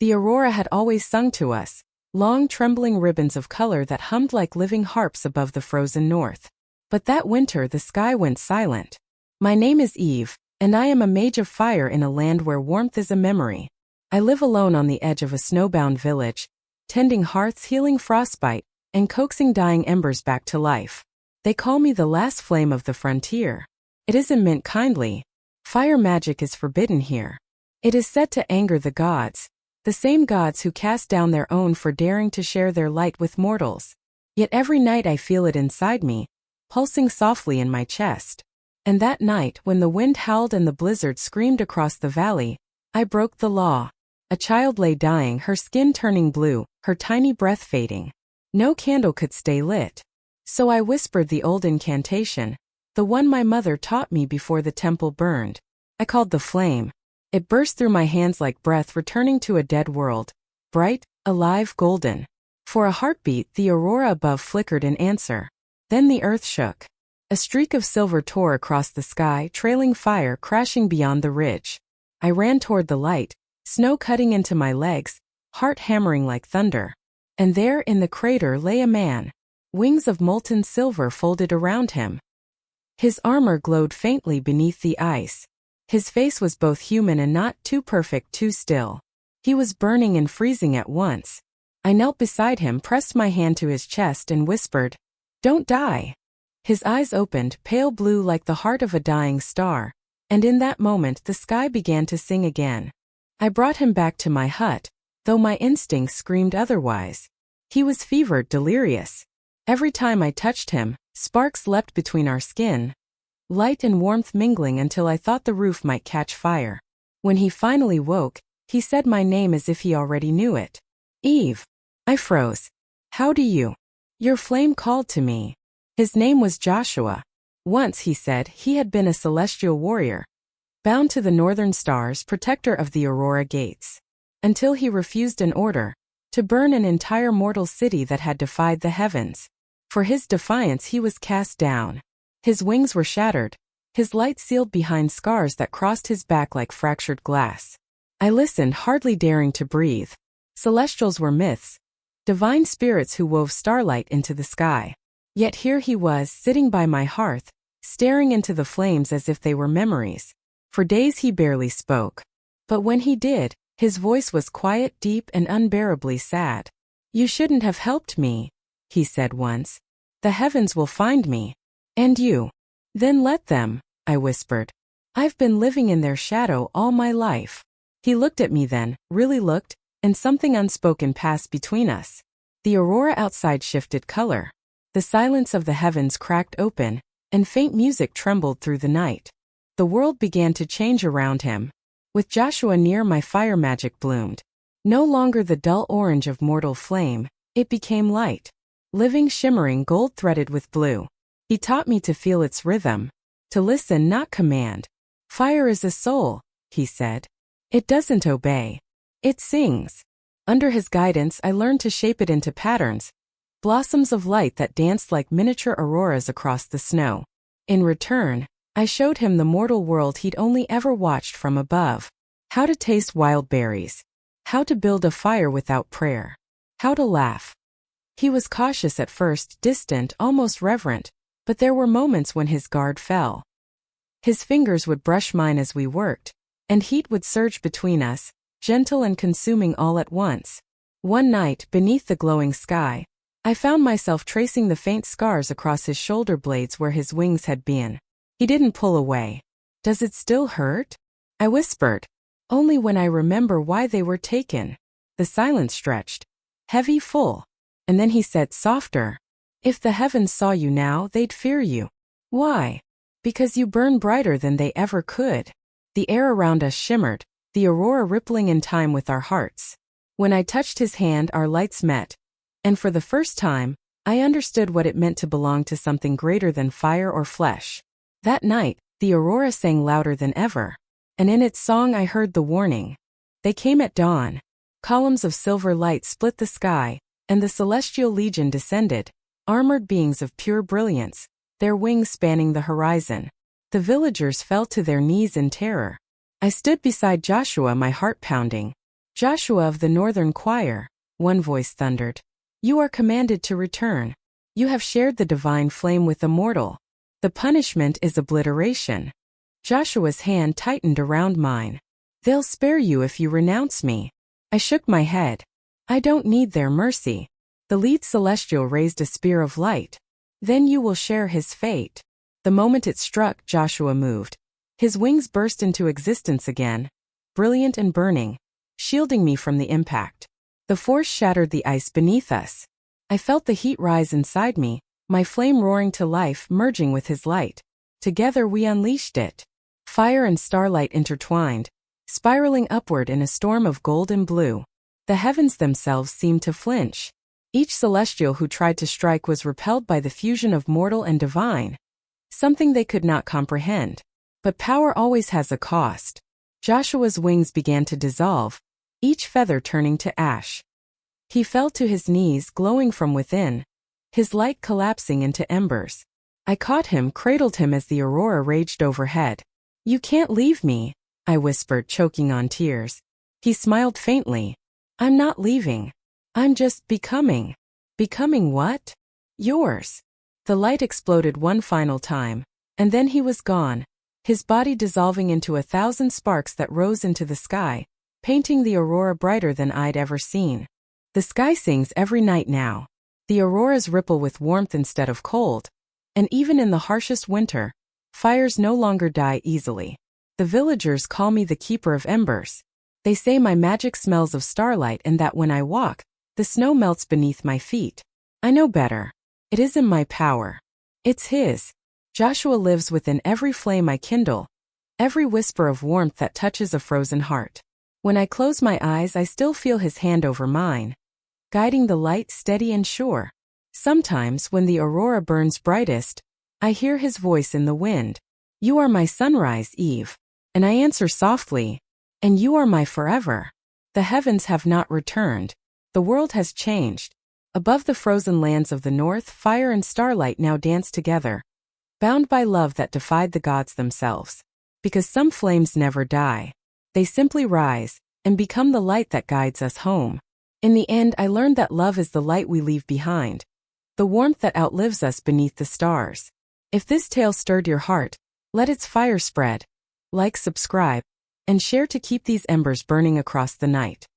The aurora had always sung to us, long trembling ribbons of color that hummed like living harps above the frozen north. But that winter the sky went silent. My name is Eve, and I am a mage of fire in a land where warmth is a memory. I live alone on the edge of a snowbound village, tending hearths, healing frostbite, and coaxing dying embers back to life. They call me the last flame of the frontier. It isn't meant kindly. Fire magic is forbidden here. It is said to anger the gods, the same gods who cast down their own for daring to share their light with mortals. Yet every night I feel it inside me, pulsing softly in my chest. And that night, when the wind howled and the blizzard screamed across the valley, I broke the law. A child lay dying, her skin turning blue, her tiny breath fading. No candle could stay lit. So I whispered the old incantation, the one my mother taught me before the temple burned. I called the flame. It burst through my hands like breath returning to a dead world, bright, alive, golden. For a heartbeat, the aurora above flickered in answer. Then the earth shook. A streak of silver tore across the sky, trailing fire crashing beyond the ridge. I ran toward the light, snow cutting into my legs, heart hammering like thunder. And there in the crater lay a man, wings of molten silver folded around him. His armor glowed faintly beneath the ice. His face was both human and not too perfect, too still. He was burning and freezing at once. I knelt beside him, pressed my hand to his chest and whispered, "Don't die." His eyes opened, pale blue like the heart of a dying star, and in that moment the sky began to sing again. I brought him back to my hut, though my instincts screamed otherwise. He was fevered, delirious. Every time I touched him, sparks leapt between our skin, light and warmth mingling until I thought the roof might catch fire. When he finally woke, he said my name as if he already knew it. "Eve." I froze. "How do you?" "Your flame called to me." His name was Joshua. Once, he said, he had been a celestial warrior, bound to the northern stars, protector of the aurora gates. Until he refused an order to burn an entire mortal city that had defied the heavens. For his defiance he was cast down. His wings were shattered, his light sealed behind scars that crossed his back like fractured glass. I listened, hardly daring to breathe. Celestials were myths, divine spirits who wove starlight into the sky. Yet here he was, sitting by my hearth, staring into the flames as if they were memories. For days he barely spoke. But when he did, his voice was quiet, deep, and unbearably sad. "You shouldn't have helped me," he said once. "The heavens will find me. And you." "Then let them," I whispered. "I've been living in their shadow all my life." He looked at me then, really looked, and something unspoken passed between us. The aurora outside shifted color. The silence of the heavens cracked open, and faint music trembled through the night. The world began to change around him. With Joshua near, my fire magic bloomed. No longer the dull orange of mortal flame, it became light. Living, shimmering, gold-threaded with blue. He taught me to feel its rhythm. To listen, not command. "Fire is a soul," he said. "It doesn't obey. It sings." Under his guidance I learned to shape it into patterns. Blossoms of light that danced like miniature auroras across the snow. In return, I showed him the mortal world he'd only ever watched from above. How to taste wild berries. How to build a fire without prayer. How to laugh. He was cautious at first, distant, almost reverent, but there were moments when his guard fell. His fingers would brush mine as we worked, and heat would surge between us, gentle and consuming all at once. One night, beneath the glowing sky, I found myself tracing the faint scars across his shoulder blades where his wings had been. He didn't pull away. "Does it still hurt?" I whispered. "Only when I remember why they were taken." The silence stretched. Heavy, full. And then he said softer, "If the heavens saw you now, they'd fear you." "Why?" "Because you burn brighter than they ever could." The air around us shimmered, the aurora rippling in time with our hearts. When I touched his hand, our lights met. And for the first time, I understood what it meant to belong to something greater than fire or flesh. That night, the aurora sang louder than ever. And in its song I heard the warning. They came at dawn. Columns of silver light split the sky, and the celestial legion descended, armored beings of pure brilliance, their wings spanning the horizon. The villagers fell to their knees in terror. I stood beside Joshua, my heart pounding. Joshua of the Northern Choir, one voice thundered. You are commanded to return. You have shared the divine flame with the mortal. The punishment is obliteration. Joshua's hand tightened around mine. They'll spare you if you renounce me. I shook my head. I don't need their mercy. The lead celestial raised a spear of light. Then you will share his fate. The moment it struck, Joshua moved. His wings burst into existence again, brilliant and burning, shielding me from the impact. The force shattered the ice beneath us. I felt the heat rise inside me, my flame roaring to life, merging with his light. Together we unleashed it. Fire and starlight intertwined, spiraling upward in a storm of gold and blue. The heavens themselves seemed to flinch. Each celestial who tried to strike was repelled by the fusion of mortal and divine, something they could not comprehend. But power always has a cost. Joshua's wings began to dissolve, each feather turning to ash. He fell to his knees, glowing from within, his light collapsing into embers. I caught him, cradled him as the aurora raged overhead. You can't leave me, I whispered, choking on tears. He smiled faintly. I'm not leaving. I'm just becoming. Becoming what? Yours. The light exploded one final time, and then he was gone, his body dissolving into 1,000 sparks that rose into the sky, painting the aurora brighter than I'd ever seen. The sky sings every night now. The auroras ripple with warmth instead of cold, and even in the harshest winter, fires no longer die easily. The villagers call me the keeper of embers. They say my magic smells of starlight and that when I walk, the snow melts beneath my feet. I know better. It isn't my power. It's his. Joshua lives within every flame I kindle, every whisper of warmth that touches a frozen heart. When I close my eyes, I still feel his hand over mine, guiding the light steady and sure. Sometimes, when the aurora burns brightest, I hear his voice in the wind. You are my sunrise, Eve. And I answer softly, and you are my forever. The heavens have not returned. The world has changed. Above the frozen lands of the north, fire and starlight now dance together, bound by love that defied the gods themselves. Because some flames never die. They simply rise, and become the light that guides us home. In the end, I learned that love is the light we leave behind, the warmth that outlives us beneath the stars. If this tale stirred your heart, let its fire spread. Like, subscribe, and share to keep these embers burning across the night.